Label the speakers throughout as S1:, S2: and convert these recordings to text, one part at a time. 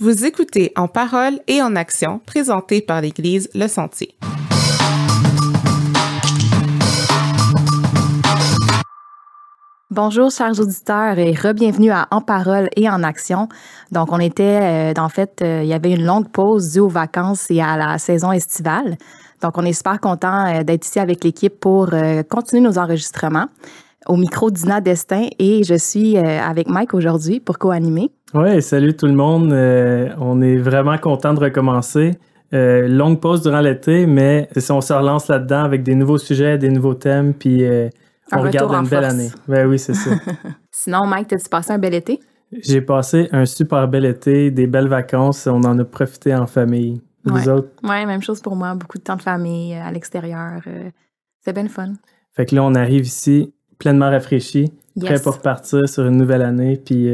S1: Vous écoutez En parole et en action, présenté par l'Église Le Sentier.
S2: Bonjour, chers auditeurs, et re-bienvenue à En parole et en action. Donc, on était, il y avait une longue pause due aux vacances et à la saison estivale. Donc, on est super content d'être ici avec l'équipe pour continuer nos enregistrements. Au micro, Dina Destin, et je suis avec Mike aujourd'hui pour co-animer.
S3: Oui, salut tout le monde. On est vraiment content de recommencer. Longue pause durant l'été, mais c'est ça, on se relance là-dedans avec des nouveaux sujets, des nouveaux thèmes, puis on regarde une belle année. Ben oui, c'est ça.
S2: Sinon, Mike, t'as-tu passé un bel été?
S3: J'ai passé un super bel été, des belles vacances. On en a profité en famille. Vous autres?
S2: Oui, même chose pour moi. Beaucoup de temps de famille à l'extérieur. C'est bien fun.
S3: Fait que là, on arrive ici pleinement rafraîchi, prêt pour repartir sur une nouvelle année, puis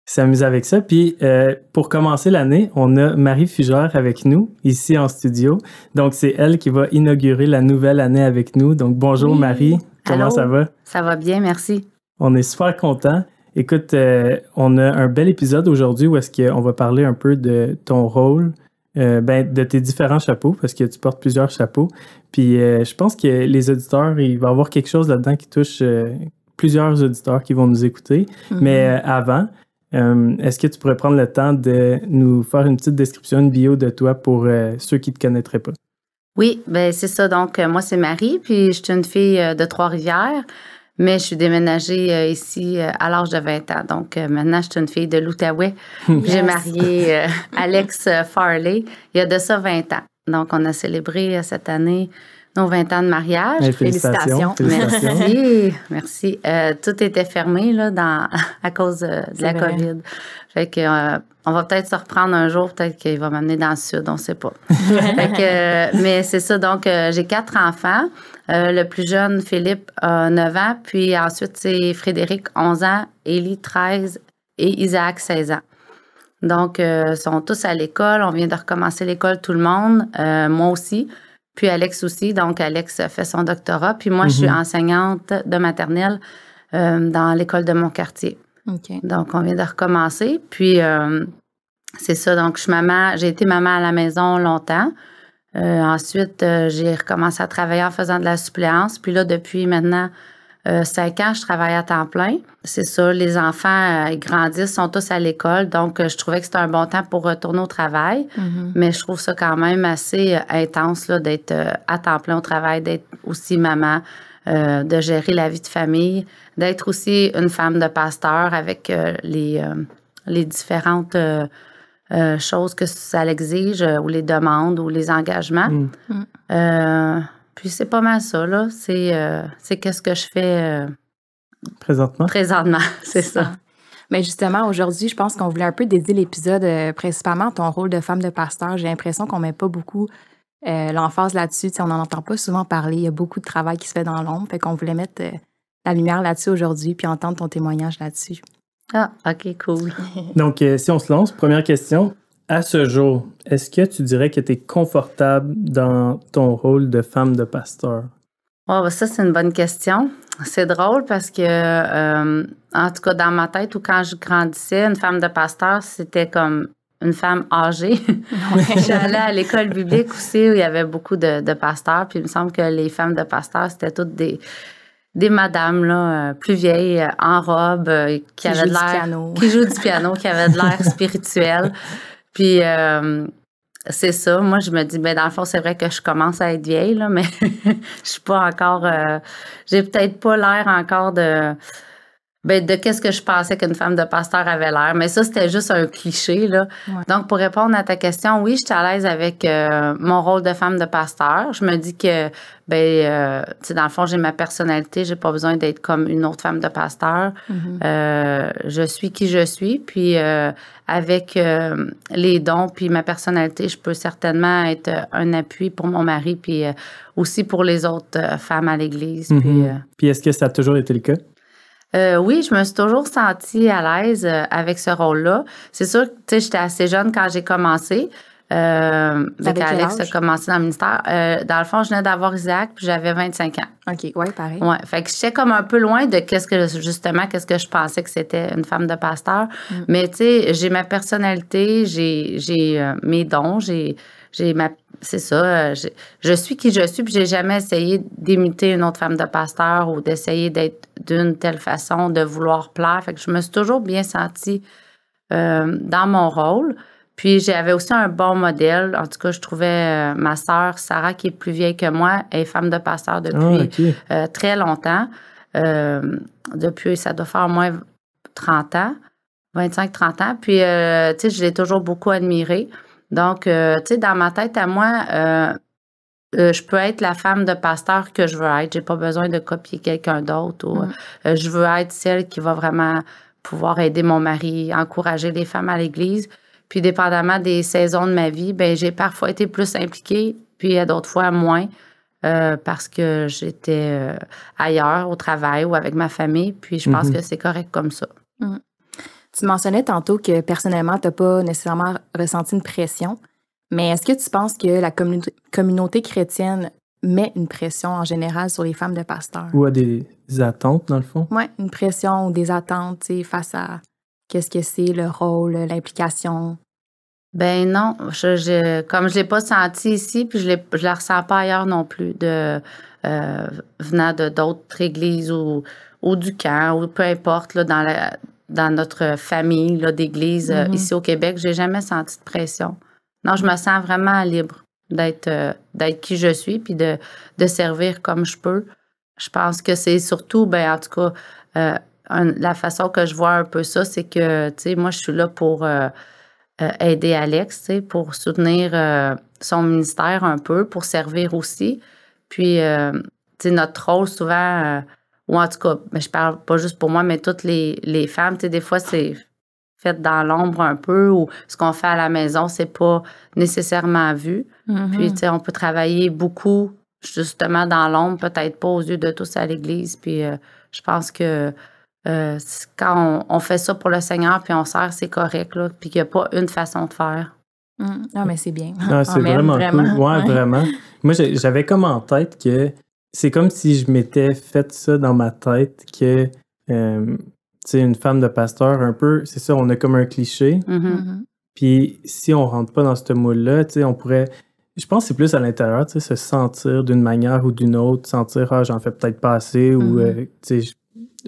S3: s'amuser avec ça. Puis pour commencer l'année, on a Marie Fugère avec nous, ici en studio. Donc, c'est elle qui va inaugurer la nouvelle année avec nous. Donc, bonjour Marie, comment ça va?
S4: Ça va bien, merci.
S3: On est super contents. Écoute, on a un bel épisode aujourd'hui où est-ce qu'on va parler un peu de ton rôle, de tes différents chapeaux, parce que tu portes plusieurs chapeaux. Puis je pense que les auditeurs, il va y avoir quelque chose là-dedans qui touche plusieurs auditeurs qui vont nous écouter. Mm-hmm. Mais avant, est-ce que tu pourrais prendre le temps de nous faire une petite description, une bio de toi pour ceux qui ne te connaîtraient pas?
S4: Oui, ben c'est ça. Donc, moi, c'est Marie, puis je suis une fille de Trois-Rivières, mais je suis déménagée ici à l'âge de 20 ans. Donc, maintenant, je suis une fille de l'Outaouais. Yes. J'ai marié Alex Farley il y a de ça 20 ans. Donc, on a célébré cette année nos 20 ans de mariage.
S3: Hey, félicitations.
S4: Merci. Tout était fermé là, à cause de la COVID. Fait que on va peut-être se reprendre un jour, peut-être qu'il va m'amener dans le sud, on ne sait pas. Mais c'est ça, donc j'ai 4 enfants. Le plus jeune, Philippe, a 9 ans, puis ensuite c'est Frédéric, 11 ans, Élie, 13 et Isaac, 16 ans. Donc, ils sont tous à l'école. On vient de recommencer l'école, tout le monde. Moi aussi. Puis Alex aussi. Donc, Alex fait son doctorat. Puis moi, je suis enseignante de maternelle dans l'école de mon quartier.
S2: Okay.
S4: Donc, on vient de recommencer. Puis, c'est ça. Donc, je suis maman. J'ai été maman à la maison longtemps. Ensuite, j'ai recommencé à travailler en faisant de la suppléance. Puis là, depuis maintenant 5 ans, je travaille à temps plein. C'est ça, les enfants, ils grandissent, sont tous à l'école. Donc, je trouvais que c'était un bon temps pour retourner au travail. Mm-hmm. Mais je trouve ça quand même assez intense là, d'être à temps plein au travail, d'être aussi maman, de gérer la vie de famille, d'être aussi une femme de pasteur avec les différentes choses que ça l'exige, ou les demandes, ou les engagements. Mm. Puis c'est pas mal ça, là. C'est qu'est-ce que je fais
S3: présentement,
S4: c'est ça.
S2: Mais justement, aujourd'hui, je pense qu'on voulait un peu dédier l'épisode principalement à ton rôle de femme de pasteur. J'ai l'impression qu'on met pas beaucoup l'emphase là-dessus. T'sais, on n'en entend pas souvent parler. Il y a beaucoup de travail qui se fait dans l'ombre. Fait qu'on voulait mettre la lumière là-dessus aujourd'hui puis entendre ton témoignage là-dessus.
S4: Ah, OK, cool.
S3: Donc, si on se lance, première question. À ce jour, est-ce que tu dirais que tu es confortable dans ton rôle de femme de pasteur?
S4: Oh, ça, c'est une bonne question. C'est drôle parce que, en tout cas, dans ma tête, ou quand je grandissais, une femme de pasteur, c'était comme une femme âgée. J'allais à l'école biblique aussi où il y avait beaucoup de pasteurs. Puis il me semble que les femmes de pasteurs, c'était toutes des madames là, plus vieilles, en robe, qui avaient de l'air... Qui jouent du piano, qui avaient de l'air spirituel. Puis, c'est ça. Moi, je me dis, dans le fond, c'est vrai que je commence à être vieille, là, mais je suis pas encore... j'ai peut-être pas l'air encore de qu'est-ce que je pensais qu'une femme de pasteur avait l'air. Mais ça, c'était juste un cliché, là. Ouais. Donc, pour répondre à ta question, oui, je suis à l'aise avec mon rôle de femme de pasteur. Je me dis que, dans le fond, j'ai ma personnalité. J'ai pas besoin d'être comme une autre femme de pasteur. Mm-hmm. Je suis qui je suis. Puis, avec les dons puis ma personnalité, je peux certainement être un appui pour mon mari puis aussi pour les autres femmes à l'Église.
S3: Mm-hmm. Puis, est-ce que ça a toujours été le cas?
S4: Oui, je me suis toujours sentie à l'aise avec ce rôle-là. C'est sûr que j'étais assez jeune quand j'ai commencé.
S2: T'avais quel
S4: Alex a
S2: âge?
S4: commencé dans le ministère. Dans le fond, je venais d'avoir Isaac, puis j'avais 25 ans.
S2: OK, ouais, pareil.
S4: Ouais, fait que j'étais comme un peu loin de qu'est-ce que je pensais que c'était une femme de pasteur. Mais tu sais, j'ai ma personnalité, j'ai mes dons, c'est ça, je suis qui je suis, puis j'ai jamais essayé d'imiter une autre femme de pasteur ou d'essayer d'être d'une telle façon, de vouloir plaire. Fait que je me suis toujours bien sentie dans mon rôle. Puis j'avais aussi un bon modèle. En tout cas, je trouvais ma sœur Sarah, qui est plus vieille que moi, est femme de pasteur depuis très longtemps. Depuis, ça doit faire au moins 30 ans, 25-30 ans. Puis, tu sais, je l'ai toujours beaucoup admirée. Donc, tu sais, dans ma tête à moi, je peux être la femme de pasteur que je veux être. J'ai pas besoin de copier quelqu'un d'autre. Ou, je veux être celle qui va vraiment pouvoir aider mon mari, encourager les femmes à l'église. Puis, dépendamment des saisons de ma vie, ben j'ai parfois été plus impliquée, puis d'autres fois moins, parce que j'étais ailleurs, au travail ou avec ma famille. Puis, je pense que c'est correct comme ça.
S2: Tu mentionnais tantôt que personnellement, tu n'as pas nécessairement ressenti une pression, mais est-ce que tu penses que la communauté chrétienne met une pression en général sur les femmes de pasteurs?
S3: Ou à des attentes, dans le fond?
S2: Oui, une pression ou des attentes, tu sais, face à qu'est-ce que c'est, le rôle, l'implication?
S4: Ben non, comme je l'ai pas senti ici, puis je la ressens pas ailleurs non plus, venant de d'autres églises ou du camp, ou peu importe, là, dans notre famille là, d'églises ici au Québec, j'ai jamais senti de pression. Non, je me sens vraiment libre d'être qui je suis, puis de servir comme je peux. Je pense que c'est surtout, ben en tout cas, la façon que je vois un peu ça, c'est que, tu sais, moi, je suis là pour aider Alex, tu sais, pour soutenir son ministère un peu, pour servir aussi. Puis, tu sais, notre rôle souvent, ou en tout cas, ben, je parle pas juste pour moi, mais toutes les femmes, tu sais, des fois, c'est fait dans l'ombre un peu, ou ce qu'on fait à la maison, c'est pas nécessairement vu. Puis, tu sais, on peut travailler beaucoup, justement, dans l'ombre, peut-être pas aux yeux de tous à l'église. Puis, je pense que quand on fait ça pour le Seigneur, puis on sert, c'est correct, là, puis qu'il n'y a pas une façon de faire.
S2: Non, mais c'est bien.
S3: Ah, c'est vraiment cool. Ouais, vraiment. Moi, j'avais comme en tête que c'est comme si je m'étais fait ça dans ma tête que, tu sais, une femme de pasteur, un peu, c'est ça, on a comme un cliché. Puis si on rentre pas dans ce moule-là, tu sais, on pourrait... Je pense que c'est plus à l'intérieur, tu sais, se sentir d'une manière ou d'une autre, sentir, ah, j'en fais peut-être pas assez, ou, tu sais,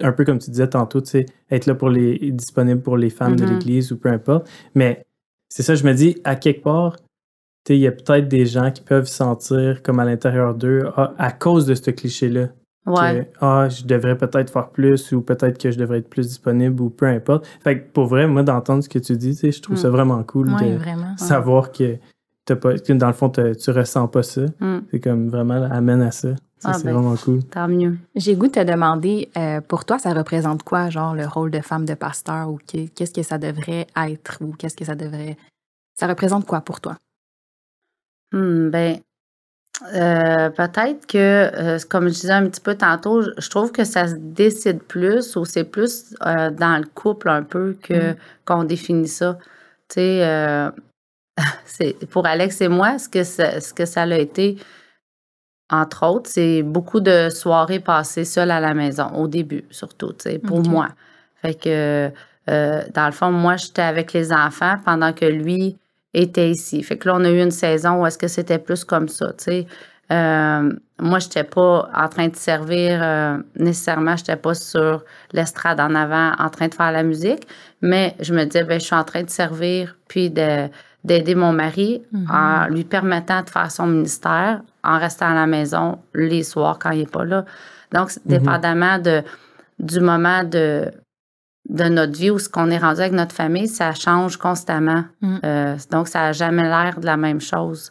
S3: un peu comme tu disais tantôt, tu sais, être là disponible pour les femmes de l'Église ou peu importe. Mais c'est ça, je me dis, à quelque part, tu sais, il y a peut-être des gens qui peuvent sentir comme à l'intérieur d'eux, à cause de ce cliché-là,
S4: Ouais.
S3: que, je devrais peut-être faire plus ou peut-être que je devrais être plus disponible ou peu importe. Fait que pour vrai, moi, d'entendre ce que tu dis, tu sais, je trouve ça vraiment cool de savoir que dans le fond, tu ressens pas ça. C'est comme vraiment amène à ça. C'est vraiment cool.
S4: Tant mieux.
S2: J'ai le goût de te demander, pour toi, ça représente quoi, genre, le rôle de femme de pasteur, ou qu'est-ce que ça devrait être, ou qu'est-ce que ça représente quoi pour toi?
S4: Peut-être que, comme je disais un petit peu tantôt, je trouve que ça se décide plus, ou c'est plus dans le couple un peu qu'on définit ça. Tu sais, pour Alex et moi, ce que ça a été, entre autres, c'est beaucoup de soirées passées seules à la maison, au début, surtout, tu sais, pour moi. Fait que, dans le fond, moi, j'étais avec les enfants pendant que lui était ici. Fait que là, on a eu une saison où est-ce que c'était plus comme ça, tu sais. Moi, j'étais pas en train de servir nécessairement, j'étais pas sur l'estrade en avant en train de faire la musique, mais je me disais, ben, je suis en train de servir, puis d'aider mon mari en lui permettant de faire son ministère en restant à la maison les soirs quand il n'est pas là. Donc, dépendamment du moment de notre vie ou ce qu'on est rendu avec notre famille, ça change constamment. Donc, ça n'a jamais l'air de la même chose.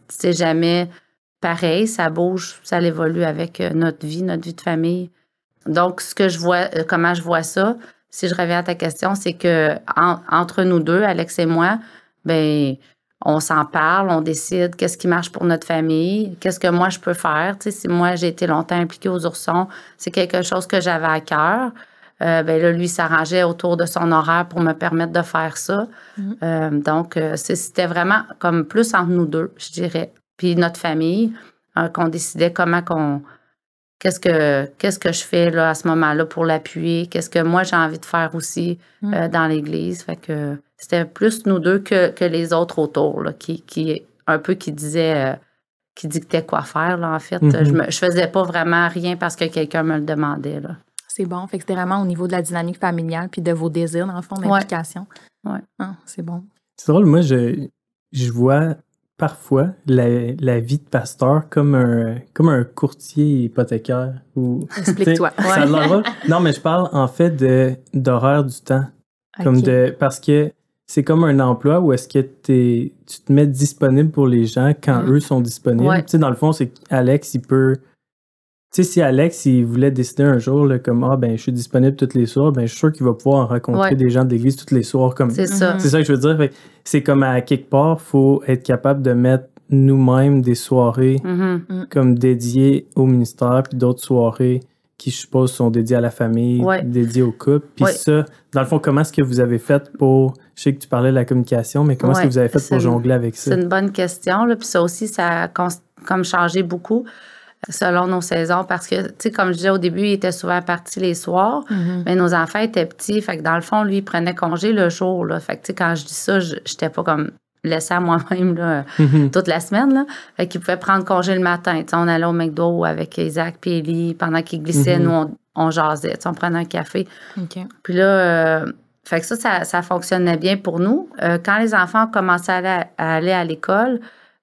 S4: C'est jamais pareil, ça bouge, ça évolue avec notre vie de famille. Donc, ce que je vois, comment je vois ça, si je reviens à ta question, c'est que entre nous deux, Alex et moi, ben, on s'en parle, on décide qu'est-ce qui marche pour notre famille, qu'est-ce que moi je peux faire. Tu sais, si moi j'ai été longtemps impliquée aux Oursons, c'est quelque chose que j'avais à cœur. ben là, lui s'arrangeait autour de son horaire pour me permettre de faire ça. Donc, c'était vraiment comme plus entre nous deux, je dirais. Puis notre famille, qu'on décidait qu'est-ce que je fais là, à ce moment-là pour l'appuyer, qu'est-ce que moi j'ai envie de faire aussi dans l'Église. Fait que c'était plus nous deux que les autres autour, là, qui disaient, qui dictaient quoi faire, là, en fait. Je faisais pas vraiment rien parce que quelqu'un me le demandait, là.
S2: C'est bon. Fait que c'était vraiment au niveau de la dynamique familiale puis de vos désirs, dans le fond, d'implication.
S4: Ouais.
S2: Ah, c'est bon.
S3: C'est drôle, moi, je vois parfois la vie de pasteur comme un courtier hypothécaire.
S2: Explique-toi.
S3: Ça a l'air drôle. Non, mais je parle en fait d'horaire du temps. Parce que c'est comme un emploi où est-ce que tu te mets disponible pour les gens quand eux sont disponibles.
S4: Ouais.
S3: Tu sais, dans le fond, c'est qu'Alex, il peut... Tu sais, si Alex, il voulait décider un jour, là, comme, je suis disponible tous les soirs, je suis sûr qu'il va pouvoir rencontrer des gens de l'église tous les soirs.
S4: C'est ça.
S3: C'est ça que je veux dire. Fait, c'est comme à quelque part, il faut être capable de mettre nous-mêmes des soirées comme dédiées au ministère, puis d'autres soirées qui, je suppose, sont dédiées à la famille, dédiées au couple. Puis ça, dans le fond, comment est-ce que vous avez fait pour... Je sais que tu parlais de la communication, mais comment est-ce que vous avez fait pour jongler avec ça?
S4: C'est une bonne question. Là. Puis ça aussi, ça a comme changé beaucoup selon nos saisons, parce que, tu sais, comme je disais au début, il était souvent parti les soirs, mais nos enfants étaient petits, fait que dans le fond, lui, il prenait congé le jour, là. Fait que, tu sais, quand je dis ça, j'étais pas comme laissée à moi-même, là, toute la semaine, là. Fait qu'il pouvait prendre congé le matin, tu sais, on allait au McDo avec Isaac puis Élie, pendant qu'ils glissaient, nous, on jasait, tu sais, on prenait un café. Puis là, fait que ça fonctionnait bien pour nous. Quand les enfants commençaient à aller à l'école,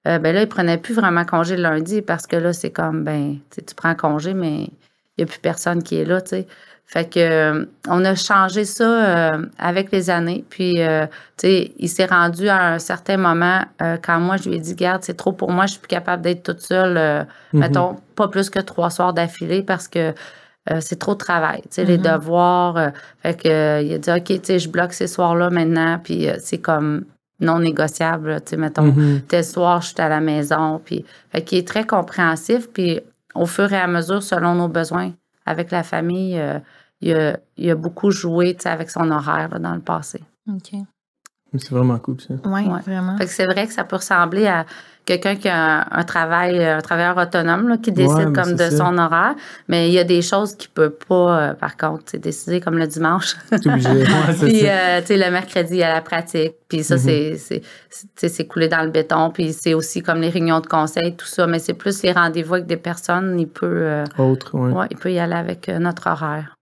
S4: ben là, ils prenaient plus vraiment congé le lundi parce que là, c'est comme, tu prends congé, mais il n'y a plus personne qui est là, tu sais. Fait que on a changé ça avec les années. Puis, tu sais, il s'est rendu à un certain moment quand moi, je lui ai dit, garde, c'est trop pour moi, je suis plus capable d'être toute seule, mettons, pas plus que 3 soirs d'affilée parce que c'est trop de travail, tu sais, les devoirs. Fait que il a dit, OK, tu sais, je bloque ces soirs-là maintenant, puis c'est comme non négociable, tu sais, mettons, tel soir, je suis à la maison, puis fait qu'il est très compréhensif, puis au fur et à mesure, selon nos besoins, avec la famille, il a beaucoup joué, tu sais, avec son horaire, là, dans le passé.
S2: OK.
S3: C'est vraiment cool, ça.
S2: Oui, vraiment.
S4: Fait que c'est vrai que ça peut ressembler à quelqu'un qui a un travailleur autonome, là, qui décide comme de son horaire, mais il y a des choses qu'il peut pas, par contre, décider comme le dimanche.
S3: C'est obligé.
S4: Puis, tu sais, le mercredi, il y a la pratique. Puis ça, c'est coulé dans le béton. Puis c'est aussi comme les réunions de conseil, tout ça. Mais c'est plus les rendez-vous avec des personnes. Il peut... il peut y aller avec notre horaire.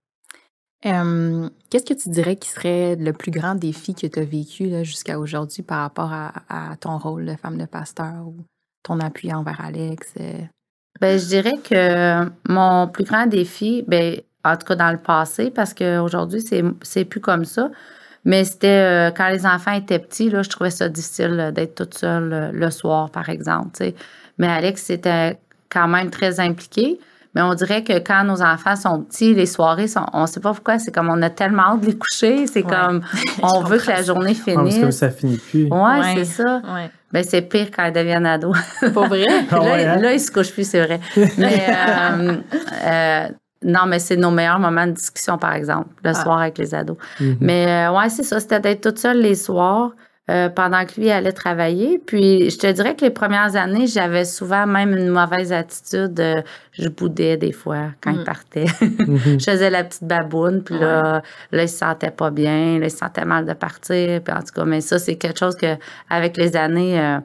S2: Qu'est-ce que tu dirais qui serait le plus grand défi que tu as vécu là, jusqu'à aujourd'hui par rapport à ton rôle de femme de pasteur ou ton appui envers Alex?
S4: Ben, je dirais que mon plus grand défi, en tout cas dans le passé, parce qu'aujourd'hui, c'est plus comme ça, mais c'était quand les enfants étaient petits, là, je trouvais ça difficile d'être toute seule le soir, par exemple. T'sais. Mais Alex était quand même très impliqué. Mais on dirait que quand nos enfants sont petits, les soirées, on ne sait pas pourquoi, c'est comme on a tellement hâte de les coucher. C'est comme, on veut que la journée finisse.
S3: C'est comme ça finit plus.
S4: Oui, c'est ça. Ouais. Ben, c'est pire quand ils deviennent ados.
S2: Pas vrai?
S4: Là, ils se couchent plus, c'est vrai. Mais non, mais c'est nos meilleurs moments de discussion, par exemple, le soir avec les ados. Mais c'est ça, c'était d'être toute seule les soirs. Pendant que lui allait travailler. Puis, je te dirais que les premières années, j'avais souvent même une mauvaise attitude. Je boudais des fois quand il partait. Je faisais la petite baboune. Puis là, il se sentait pas bien. Là, il se sentait mal de partir. Puis en tout cas, mais ça, c'est quelque chose que avec les années,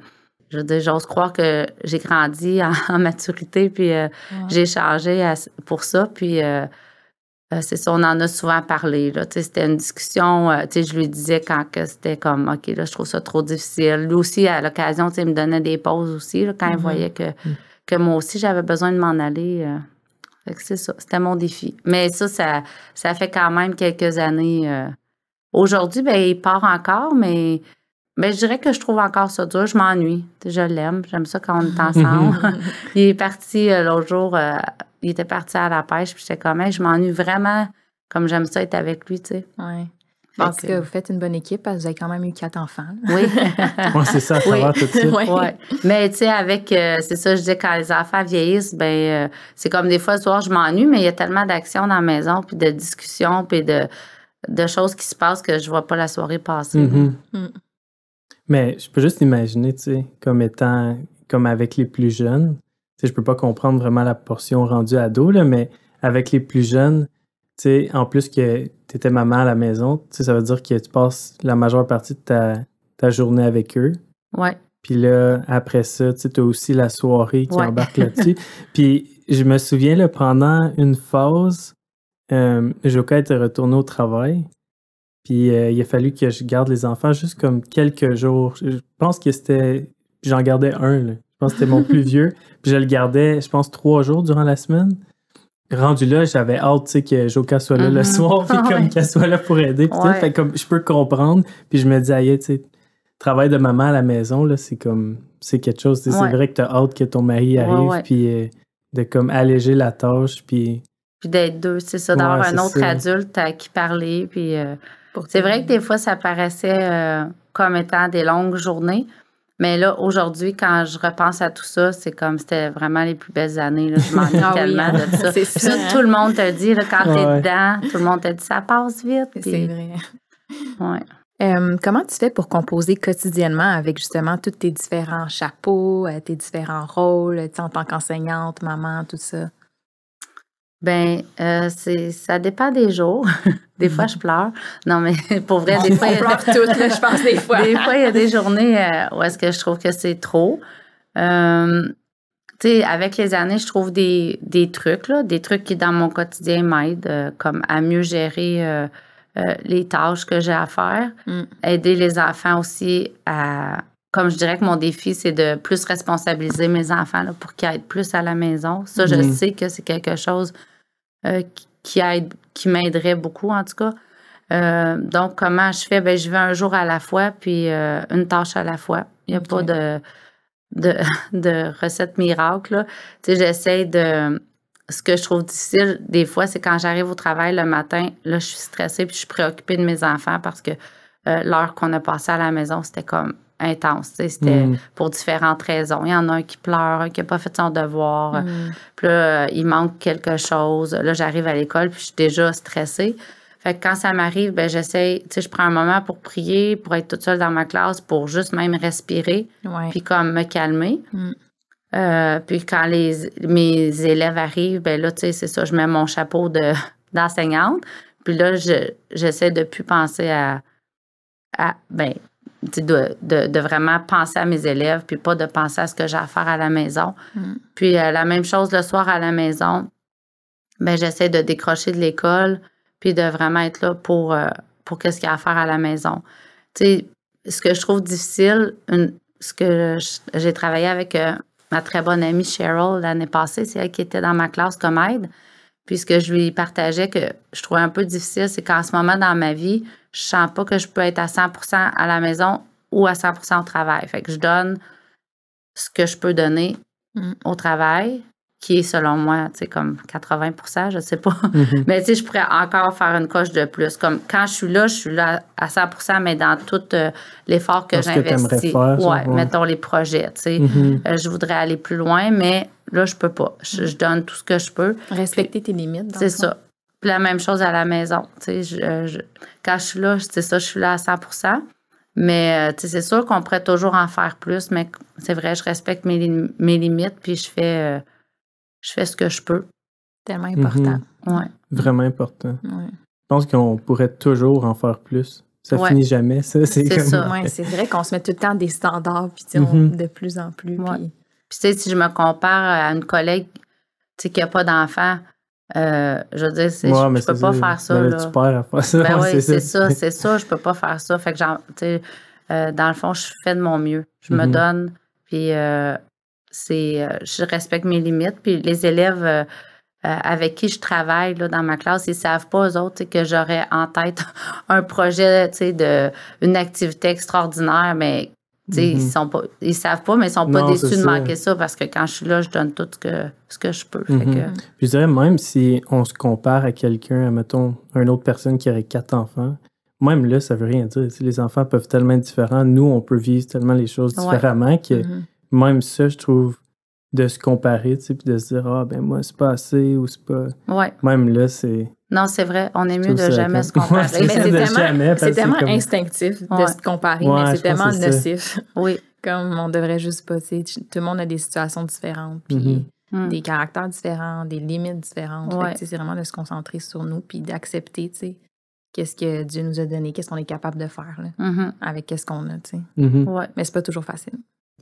S4: je veux dire, j'ose croire que j'ai grandi en maturité. Puis j'ai changé pour ça. Puis... c'est ça, on en a souvent parlé. Là. C'était une discussion. Je lui disais quand que c'était comme, OK, là, je trouve ça trop difficile. Lui aussi, à l'occasion, il me donnait des pauses aussi là, quand il voyait que moi aussi, j'avais besoin de m'en aller. Fait que c'est ça, c'était mon défi. Mais ça fait quand même quelques années. Aujourd'hui, il part encore, mais je dirais que je trouve encore ça dur. Je m'ennuie. Je l'aime. J'aime ça quand on est ensemble. Il est parti l'autre jour... il était parti à la pêche, puis j'étais comme, je m'ennuie vraiment, comme j'aime ça être avec lui, tu sais.
S2: Ouais. Je pense que vous faites une bonne équipe parce que vous avez quand même eu 4 enfants.
S4: Oui.
S3: Ouais, c'est ça, à travers tout ça.
S4: Ouais. Mais tu sais, avec, c'est ça, je dis, quand les enfants vieillissent, c'est comme des fois, le soir, je m'ennuie, mais il y a tellement d'actions dans la maison, puis de discussions, puis de choses qui se passent que je vois pas la soirée passer.
S3: Mais je peux juste imaginer, tu sais, comme avec les plus jeunes. Tu sais, je peux pas comprendre vraiment la portion rendue ado, là, mais avec les plus jeunes, tu sais, en plus que tu étais maman à la maison, tu sais, ça veut dire que tu passes la majeure partie de ta journée avec eux.
S4: Ouais.
S3: Puis là, après ça, tu sais, t'as aussi la soirée qui embarque là-dessus. Puis je me souviens, là, pendant une phase, Joka était retourné au travail. Puis il a fallu que je garde les enfants juste comme quelques jours. Je pense que j'en gardais un, là. Je pense que c'était mon plus vieux. Puis je le gardais, je pense, 3 jours durant la semaine. Rendu là, j'avais hâte, tu sais, que Joka soit là le soir, puis comme qu'elle soit là pour aider. Puis fait comme je peux comprendre. Puis je me dis, aïe, tu sais, travail de maman à la maison, là, c'est quelque chose. C'est vrai que t'as hâte que ton mari arrive, puis de comme alléger la tâche, puis
S4: d'être deux, c'est ça, d'avoir un autre adulte à qui parler, puis c'est vrai que des fois, ça paraissait comme étant des longues journées, mais là, aujourd'hui, quand je repense à tout ça, c'est comme c'était vraiment les plus belles années, là. Je m'ennuie tellement de ça. Puis ça, tout le monde te dit, là, quand t'es dedans, tout le monde te dit, ça passe vite. Puis,
S2: c'est vrai.
S4: Ouais.
S2: Comment tu fais pour composer quotidiennement avec justement tous tes différents chapeaux, tes différents rôles, en tant qu'enseignante, maman, tout ça?
S4: Ça dépend des jours. Des fois, je pleure. Non, mais pour vrai, des fois...
S2: On pleure toutes, là, je pense, des fois.
S4: Des fois, il y a des journées où est-ce que je trouve que c'est trop. Tu sais, avec les années, je trouve des trucs, là, des trucs qui, dans mon quotidien, m'aident, comme à mieux gérer les tâches que j'ai à faire. Aider les enfants aussi à... Comme je dirais que mon défi, c'est de plus responsabiliser mes enfants là, pour qu'ils aident plus à la maison. Ça, je sais que c'est quelque chose qui m'aiderait beaucoup, en tout cas. Donc, comment je fais? Je vais un jour à la fois, puis une tâche à la fois. Il n'y a pas de recette miracle, là. Tu sais, j'essaie de... Ce que je trouve difficile, des fois, c'est quand j'arrive au travail le matin, là, je suis stressée, puis je suis préoccupée de mes enfants parce que l'heure qu'on a passée à la maison, c'était comme intense. C'était pour différentes raisons. Il y en a un qui pleure, un qui n'a pas fait son devoir. Puis là, il manque quelque chose. Là, j'arrive à l'école, puis je suis déjà stressée. Fait que quand ça m'arrive, j'essaie, je prends un moment pour prier, pour être toute seule dans ma classe, pour juste même respirer, puis comme me calmer. Puis quand mes élèves arrivent, là, c'est ça, je mets mon chapeau d'enseignante. Puis là, j'essaie de plus penser de vraiment penser à mes élèves, puis pas de penser à ce que j'ai à faire à la maison. Puis la même chose le soir à la maison, j'essaie de décrocher de l'école, puis de vraiment être là pour qu'est-ce qu'il y a à faire à la maison. Tu sais, ce que je trouve difficile, ce que j'ai travaillé avec ma très bonne amie Cheryl l'année passée, c'est elle qui était dans ma classe comme aide. Puis ce que je lui partageais que je trouvais un peu difficile, c'est qu'en ce moment dans ma vie, je sens pas que je peux être à 100% à la maison ou à 100% au travail. Fait que je donne ce que je peux donner au travail, qui est selon moi, tu sais, comme 80%, je sais pas. Mais tu sais, je pourrais encore faire une coche de plus. Comme quand je suis là à 100%, mais dans tout l'effort que j'investis. Mettons les projets, tu sais. Je voudrais aller plus loin, mais là, je peux pas. Je donne tout ce que je peux.
S2: Respecter tes limites.
S4: C'est ça. Puis la même chose à la maison. Tu sais, quand je suis là, c'est ça, je suis là à 100%. Mais tu sais, c'est sûr qu'on pourrait toujours en faire plus, mais c'est vrai, je respecte mes limites, puis je fais ce que je peux.
S2: Tellement important.
S3: Vraiment important. Je pense qu'on pourrait toujours en faire plus. Ça finit jamais, ça. C'est
S4: ça.
S2: C'est vrai qu'on se met tout le temps des standards, puis de plus en plus.
S4: Puis tu sais, si je me compare à une collègue qui n'a pas d'enfant, je veux dire, je peux pas faire ça. Là.
S3: Tu perds à faire ça.
S4: C'est ça, je peux pas faire ça. Fait que, dans le fond, je fais de mon mieux. Je me donne, puis je respecte mes limites. Puis les élèves avec qui je travaille là, dans ma classe, ils savent pas, eux autres, que j'aurais en tête un projet, une activité extraordinaire, mais ils savent pas, mais ils sont pas déçus de manquer ça parce que quand je suis là, je donne tout ce que je peux. Fait que...
S3: Je dirais même si on se compare à quelqu'un, mettons, une autre personne qui aurait 4 enfants, même là, ça veut rien dire. Les enfants peuvent tellement être différents. Nous, on peut vivre tellement les choses différemment que même ça, je trouve, de se comparer, puis de se dire, ben moi, c'est pas assez ou c'est pas...
S4: Ouais.
S3: Même là, c'est...
S4: Non, c'est vrai, on est mieux de jamais se comparer.
S2: Mais c'est tellement instinctif de se comparer, mais c'est tellement nocif.
S4: Oui.
S2: Comme on devrait juste pas, tu sais, tout le monde a des situations différentes, puis des caractères différents, des limites différentes. Fait que, c'est vraiment de se concentrer sur nous, puis d'accepter, tu sais, qu'est-ce que Dieu nous a donné, qu'est-ce qu'on est capable de faire, là, avec qu'est-ce qu'on a, tu sais. Mais c'est pas toujours facile.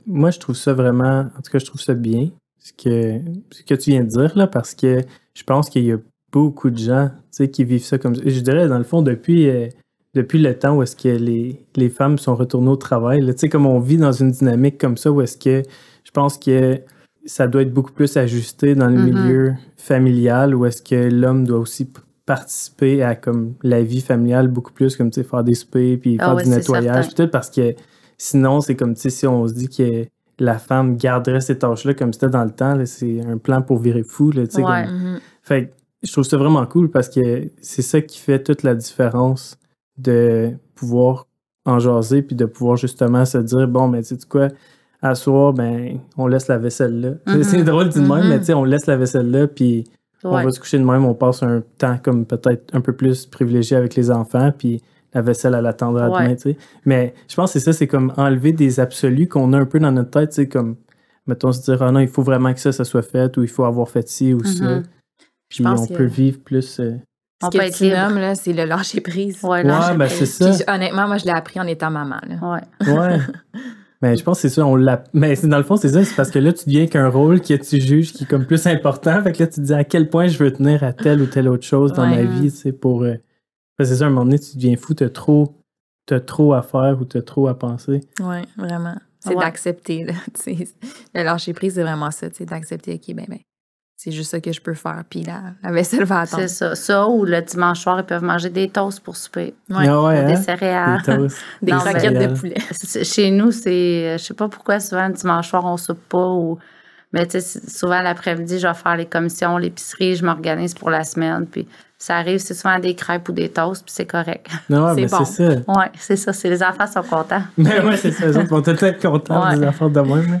S3: Moi, je trouve ça vraiment, en tout cas, je trouve ça bien, ce que tu viens de dire, là, parce que je pense qu'il y a beaucoup de gens, tu sais, qui vivent ça comme ça. Je dirais, dans le fond, depuis le temps où est-ce que les femmes sont retournées au travail, tu sais, comme on vit dans une dynamique comme ça, où est-ce que je pense que ça doit être beaucoup plus ajusté dans le milieu familial, où est-ce que l'homme doit aussi participer à comme la vie familiale beaucoup plus, comme, tu sais, faire des soupers, puis faire du nettoyage, puis tout, parce que sinon, c'est comme, tu sais, si on se dit que la femme garderait ces tâches-là comme c'était dans le temps, là, c'est un plan pour virer fou, là, tu sais. Fait que je trouve ça vraiment cool parce que c'est ça qui fait toute la différence de pouvoir en jaser puis de pouvoir justement se dire, bon, ben, tu sais quoi, à soir, ben, on laisse la vaisselle là. C'est drôle de même, mais tu sais, on laisse la vaisselle là puis on va se coucher de même, on passe un temps comme peut-être un peu plus privilégié avec les enfants puis la vaisselle à l'attendre à demain, tu sais. Mais je pense que c'est ça, c'est comme enlever des absolus qu'on a un peu dans notre tête, tu sais, comme, mettons, se dire, ah non, il faut vraiment que ça soit fait ou il faut avoir fait ci ou ça. Puis on peut vivre plus...
S2: Ce que tu nommes, là, c'est le lâcher-prise.
S3: Ben c'est ça.
S2: Puis, honnêtement, moi, je l'ai appris en étant maman, là.
S3: Ouais. Mais je pense que c'est ça, mais dans le fond, c'est ça, c'est parce que là, tu deviens qu'un rôle que tu juges qui est comme plus important. Fait que là, tu te dis à quel point je veux tenir à telle ou telle autre chose dans ma vie, tu sais, pour... c'est ça, à un moment donné, tu deviens fou, t'as trop à faire ou t'as trop à penser.
S2: Oui, vraiment. C'est d'accepter, là, tu sais. Le lâcher-prise, c'est vraiment ça, tu sais, d'accepter, OK, ben, c'est juste ça que je peux faire, puis la vaisselle va attendre.
S4: C'est ça. Ça, ou le dimanche soir, ils peuvent manger des toasts pour souper.
S3: Des
S4: céréales.
S3: Des toasts.
S2: Des croquettes de poulet.
S4: Chez nous, c'est... Je sais pas pourquoi, souvent, le dimanche soir, on soupe pas. Mais tu sais, souvent, l'après-midi, je vais faire les commissions, l'épicerie, je m'organise pour la semaine. Puis ça arrive, c'est souvent des crêpes ou des toasts, puis c'est correct.
S3: Non, mais bon. C'est ça.
S4: Oui, c'est ça. Les enfants sont contents.
S3: Mais ouais, c'est ça. Les autres vont être contents des affaires de même.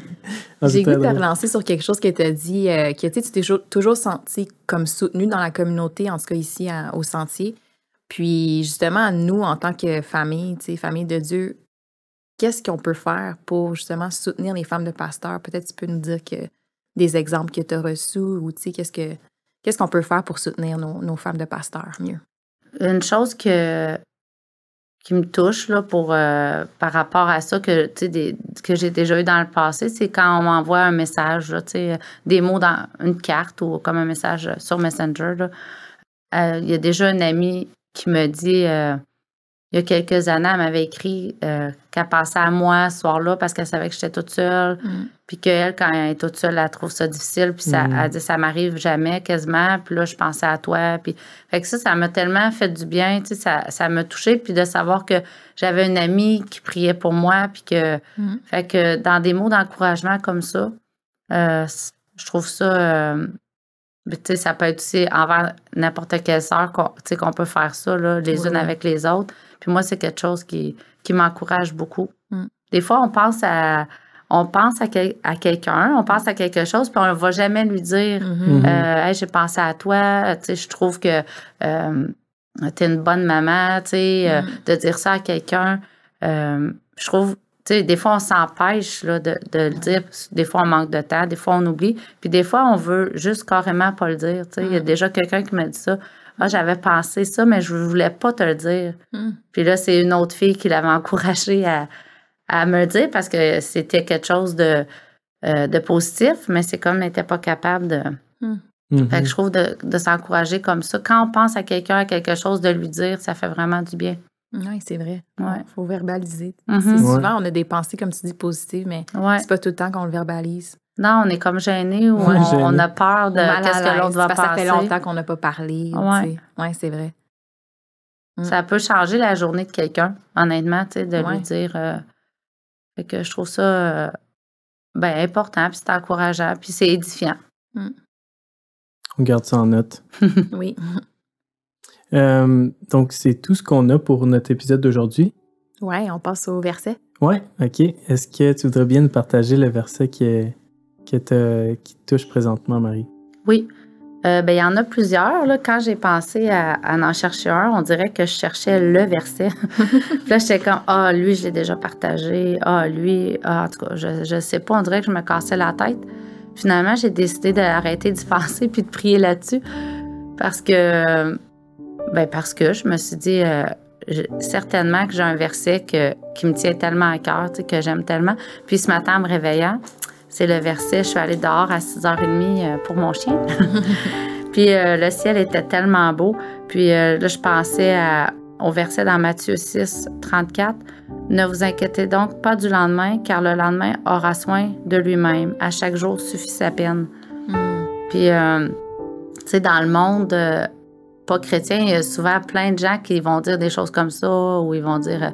S2: J'ai goût de te relancer sur quelque chose que tu as dit, que tu t'es toujours senti comme soutenu dans la communauté, en tout cas ici au Sentier. Puis justement, nous, en tant que famille, famille de Dieu, qu'est-ce qu'on peut faire pour justement soutenir les femmes de pasteurs? Peut-être tu peux nous dire des exemples que tu as reçus ou qu'est-ce qu'on peut faire pour soutenir nos femmes de pasteurs mieux?
S4: Une chose qui me touche là, par rapport à ça que j'ai déjà eu dans le passé, c'est quand on m'envoie un message, là, des mots dans une carte ou comme un message sur Messenger. Il y a déjà une amie qui me dit, il y a quelques années, elle m'avait écrit qu'elle pensait à moi ce soir-là parce qu'elle savait que j'étais toute seule. Puis qu'elle, quand elle est toute seule, elle trouve ça difficile. Puis elle dit, ça m'arrive jamais quasiment. Puis là, je pensais à toi. Puis, fait que ça m'a tellement fait du bien. Tu sais, ça m'a touchée. Puis de savoir que j'avais une amie qui priait pour moi. Puis que, fait que dans des mots d'encouragement comme ça, je trouve ça... tu sais, ça peut être aussi envers n'importe quelle sœur qu'on peut faire ça, là, les unes avec les autres. Puis moi, c'est quelque chose qui m'encourage beaucoup. Des fois, on pense à quelqu'un, on pense à quelque chose, puis on ne va jamais lui dire hey, j'ai pensé à toi, tu sais, je trouve que t'es une bonne maman, tu sais, de dire ça à quelqu'un. Je trouve, tu sais, des fois, on s'empêche là, de le dire. Des fois, on manque de temps, des fois, on oublie. Puis des fois, on veut juste carrément pas le dire. Tu sais, il y a déjà quelqu'un qui m'a dit ça. Ah, j'avais pensé ça, mais je voulais pas te le dire. Puis là, c'est une autre fille qui l'avait encouragée à me le dire parce que c'était quelque chose de positif, mais c'est comme elle n'était pas capable de... Fait que je trouve de s'encourager comme ça. Quand on pense à quelqu'un, à quelque chose, de lui dire, ça fait vraiment du bien.
S2: Oui, c'est vrai.
S4: Ouais.
S2: Il faut verbaliser. Souvent, on a des pensées, comme tu dis, positives, mais c'est pas tout le temps qu'on le verbalise.
S4: Non, on est comme gêné ou on a peur de qu'est-ce que l'autre va penser.
S2: Ça fait longtemps qu'on n'a pas parlé. Oui, c'est vrai.
S4: Ça peut changer la journée de quelqu'un, honnêtement, tu sais, de lui dire... fait que je trouve ça important, puis c'est encourageant, puis c'est édifiant.
S3: On garde ça en note.
S2: Oui.
S3: Donc, c'est tout ce qu'on a pour notre épisode d'aujourd'hui.
S2: Ouais, on passe au verset.
S3: Ouais, OK. Est-ce que tu voudrais bien nous partager le verset qui te touche présentement, Marie?
S4: Oui. Il y en a plusieurs. Là. Quand j'ai pensé à en chercher un, on dirait que je cherchais le verset. Puis là, j'étais comme, lui, je l'ai déjà partagé. Lui, en tout cas, je sais pas, on dirait que je me cassais la tête. Finalement, j'ai décidé d'arrêter d'y penser puis de prier là-dessus parce que je me suis dit, certainement que j'ai un verset qui me tient tellement à cœur, que j'aime tellement. Puis ce matin, en me réveillant, c'est le verset, je suis allée dehors à 6h30 pour mon chien. Puis le ciel était tellement beau. Puis là, je pensais au verset dans Matthieu 6, 34. « Ne vous inquiétez donc pas du lendemain, car le lendemain aura soin de lui-même. À chaque jour suffit sa peine. » Puis, tu sais, dans le monde pas chrétien, il y a souvent plein de gens qui vont dire des choses comme ça, ou ils vont dire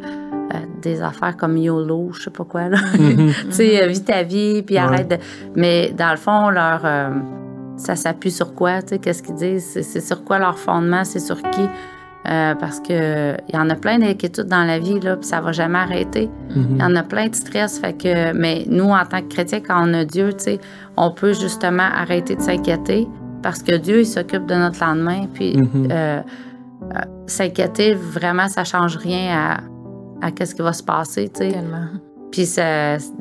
S4: des affaires comme YOLO, je sais pas quoi, là. Tu sais, vis ta vie, puis arrête de... Mais dans le fond, ça s'appuie sur quoi, tu sais, qu'est-ce qu'ils disent? C'est sur quoi leur fondement? C'est sur qui? Parce que il y en a plein d'inquiétudes dans la vie, là, puis ça va jamais arrêter. Il y en a plein de stress, fait que... Mais nous, en tant que chrétiens, quand on a Dieu, tu sais, on peut justement arrêter de s'inquiéter, parce que Dieu, il s'occupe de notre lendemain, puis s'inquiéter, vraiment, ça change rien à qu'est-ce qui va se passer, tu sais.
S2: Tellement.
S4: Puis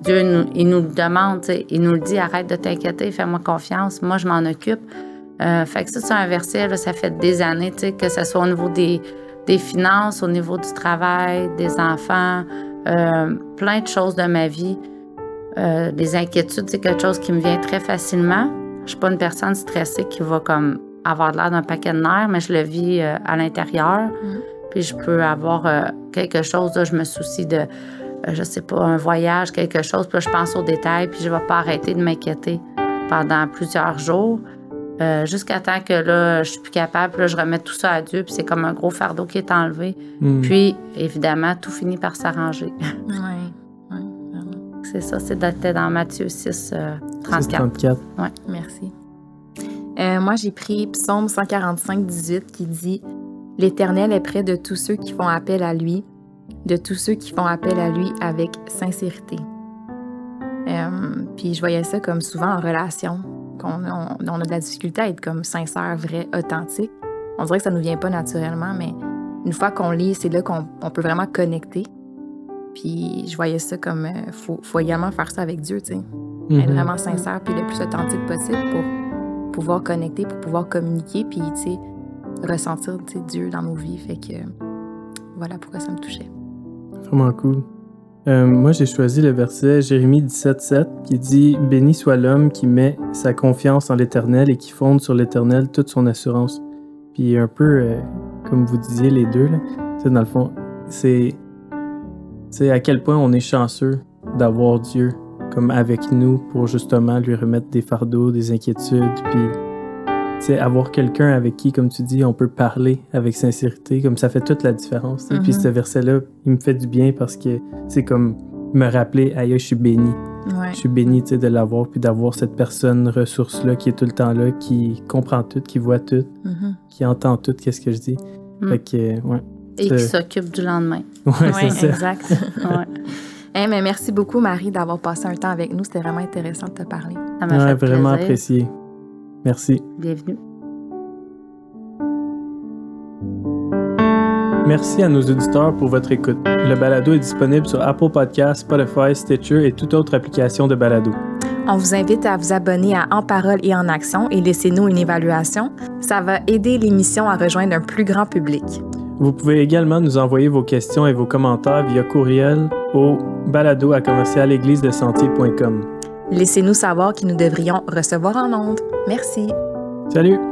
S4: Dieu, il nous le demande, tu sais, il nous le dit, arrête de t'inquiéter, fais-moi confiance, moi, je m'en occupe. Fait que ça, c'est un verset, là, ça fait des années, tu sais, que ce soit au niveau des finances, au niveau du travail, des enfants, plein de choses de ma vie. Les inquiétudes, c'est quelque chose qui me vient très facilement. Je suis pas une personne stressée qui va comme avoir l'air d'un paquet de nerfs, mais je le vis à l'intérieur. Puis je peux avoir quelque chose, là, je me soucie de, je sais pas, un voyage, quelque chose, puis là, je pense aux détails, puis je vais pas arrêter de m'inquiéter pendant plusieurs jours, jusqu'à temps que là, je suis plus capable, puis là, je remets tout ça à Dieu, puis c'est comme un gros fardeau qui est enlevé. Puis, évidemment, tout finit par s'arranger.
S2: Oui.
S4: C'est ça, c'était dans Matthieu 6, 34.
S3: 34.
S4: Ouais.
S2: Merci. Moi, j'ai pris Psaume 145, 18 qui dit « L'Éternel est près de tous ceux qui font appel à lui, de tous ceux qui font appel à lui avec sincérité. » Puis je voyais ça comme souvent en relation, qu'on on a de la difficulté à être comme sincère, vrai, authentique. On dirait que ça nous vient pas naturellement, mais une fois qu'on lit, c'est là qu'on peut vraiment connecter. Puis je voyais ça comme, faut également faire ça avec Dieu, tu sais. Être vraiment sincère, puis le plus authentique possible pour pouvoir connecter, pour pouvoir communiquer, puis, tu sais, ressentir, tu sais, Dieu dans nos vies. Fait que, voilà pourquoi ça me touchait.
S3: Vraiment cool. Moi, j'ai choisi le verset Jérémie 17, 7 qui dit « Béni soit l'homme qui met sa confiance en l'Éternel et qui fonde sur l'Éternel toute son assurance. » Puis un peu, comme vous disiez les deux, là, tu sais, dans le fond, c'est à quel point on est chanceux d'avoir Dieu comme avec nous pour justement lui remettre des fardeaux, des inquiétudes, puis tu sais, avoir quelqu'un avec qui, comme tu dis, on peut parler avec sincérité, comme ça fait toute la différence. Et puis ce verset-là, il me fait du bien parce que c'est comme me rappeler, aïe, je suis béni.
S2: Ouais.
S3: Je suis béni, tu sais, de l'avoir, puis d'avoir cette personne ressource-là qui est tout le temps là, qui comprend tout, qui voit tout, qui entend tout, qu'est-ce que je dis. Fait que, ouais.
S4: Et qui s'occupe du lendemain.
S3: Ouais, c'est ça.
S2: Exact. Hey, mais merci beaucoup, Marie, d'avoir passé un temps avec nous. C'était vraiment intéressant de te parler.
S4: Ça m'a fait
S3: vraiment
S4: plaisir.
S3: apprécié. Merci.
S4: Bienvenue.
S3: Merci à nos auditeurs pour votre écoute. Le balado est disponible sur Apple Podcasts, Spotify, Stitcher et toute autre application de balado.
S2: On vous invite à vous abonner à En Parole et en Action et laissez-nous une évaluation. Ça va aider l'émission à rejoindre un plus grand public.
S3: Vous pouvez également nous envoyer vos questions et vos commentaires via courriel au balado@églisedesentier.com.
S2: Laissez-nous savoir qui nous devrions recevoir en ondes. Merci.
S3: Salut!